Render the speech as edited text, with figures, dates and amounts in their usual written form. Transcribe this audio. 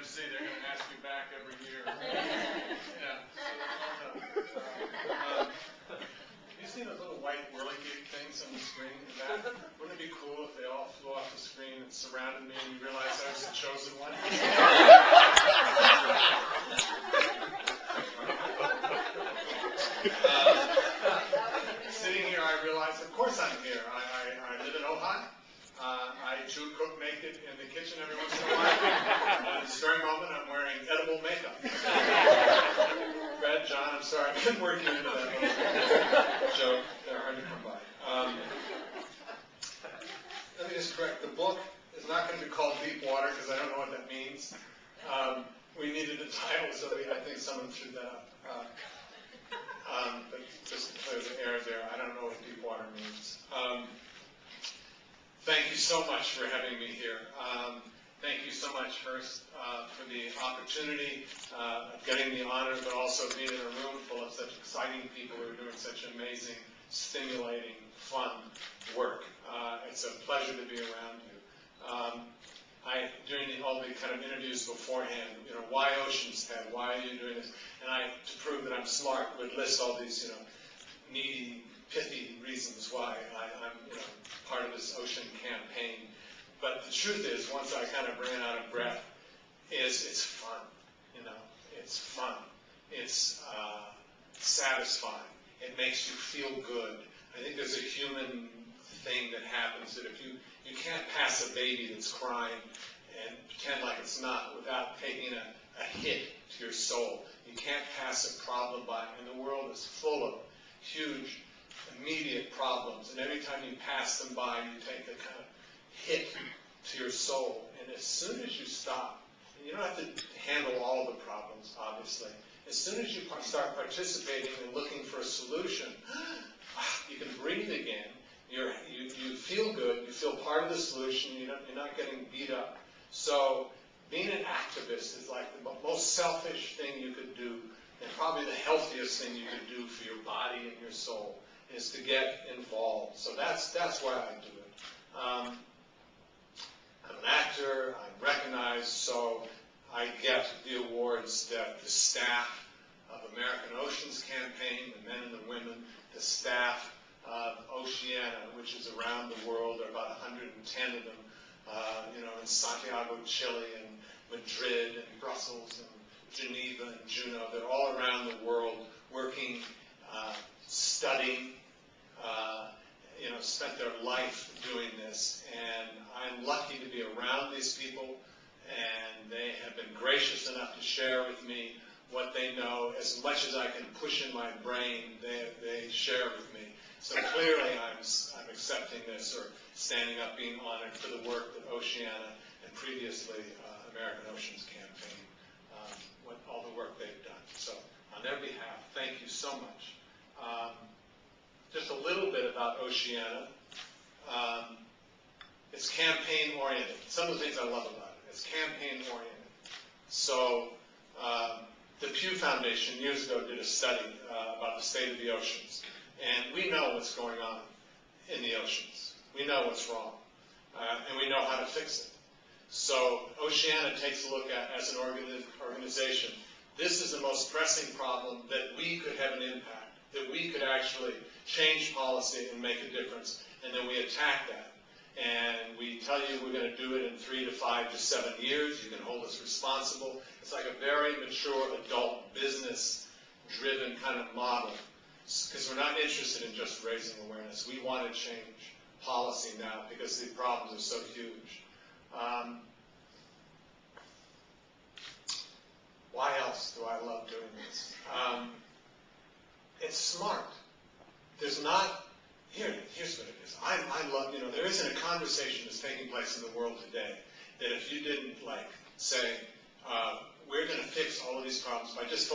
see, they're going to ask you back every year. Yeah, so you see those little white whirligig things on the screen? Wouldn't it be cool if they all flew off the screen and surrounded me and you realized I was the chosen one? Sitting here, I realized, of course I'm here. I live in Ojai. I too cook naked in the kitchen every once in a while. At this very moment, I'm wearing edible makeup. Fred, John, I'm sorry, I couldn't work you into that joke. They're hard to come by. Let me just correct. The book is not going to be called Deep Water because I don't know what that means. We needed a title, so I think someone threw that up. But just to clear the air there, I don't know what deep water means. Thank you so much for having me here. Thank you so much first for the opportunity of getting the honor, but also being in a room full of such exciting people who are doing such amazing, stimulating, fun work. It's a pleasure to be around you. During all the kind of interviews beforehand, why Ocean's Ted? Why are you doing this? And to prove that I'm smart, would list all these, needy, pithy reasons why I'm, part of this ocean campaign. But the truth is, once I kind of ran out of breath, it's fun. It's fun. It's satisfying. It makes you feel good. I think there's a human thing that happens that if you can't pass a baby that's crying and pretend like it's not without taking a hit to your soul. You can't pass a problem by, and the world is full of huge, immediate problems, and every time you pass them by, you take a kind of hit to your soul. And as soon as you stop, and you don't have to handle all the problems, obviously, as soon as you start participating and looking for a solution, you can breathe again. You feel good. You feel part of the solution. You're not getting beat up. So being an activist is like the most selfish thing you could do, and probably the healthiest thing you could do for your body and your soul, is to get involved. So that's why I do it. I'm an actor. I'm recognized, so I get the awards that the staff of American Oceans Campaign, the men and the women, the staff of Oceana, which is around the world. There are about 110 of them, in Santiago, Chile, and Madrid, and Brussels, and Geneva, and Juneau. They're all around the world working, studying, spent their life doing this. And I'm lucky to be around these people, and they have been gracious enough to share with me what they know. As much as I can push in my brain, they share with me. So clearly I'm accepting this, or standing up, being honored for the work that Oceana and previously American Oceans Campaign, all the work they've done. So on their behalf, thank you so much. Just a little bit about Oceana. It's campaign-oriented. Some of the things I love about it. It's campaign-oriented. So the Pew Foundation years ago did a study about the state of the oceans. And we know what's going on in the oceans. We know what's wrong. And we know how to fix it. So Oceana takes a look at, as an organization, this is the most pressing problem that we could have an impact, that we could actually change policy and make a difference. And then we attack that. And we tell you we're going to do it in 3 to 5 to 7 years. You can hold us responsible. It's like a very mature, adult, business-driven kind of model. Because we're not interested in just raising awareness. We want to change policy now because the problems are so huge. Why else do I love doing this? It's smart. There's not, here's what it is. I love, there isn't a conversation that's taking place in the world today that if you didn't say, we're going to fix all of these problems by just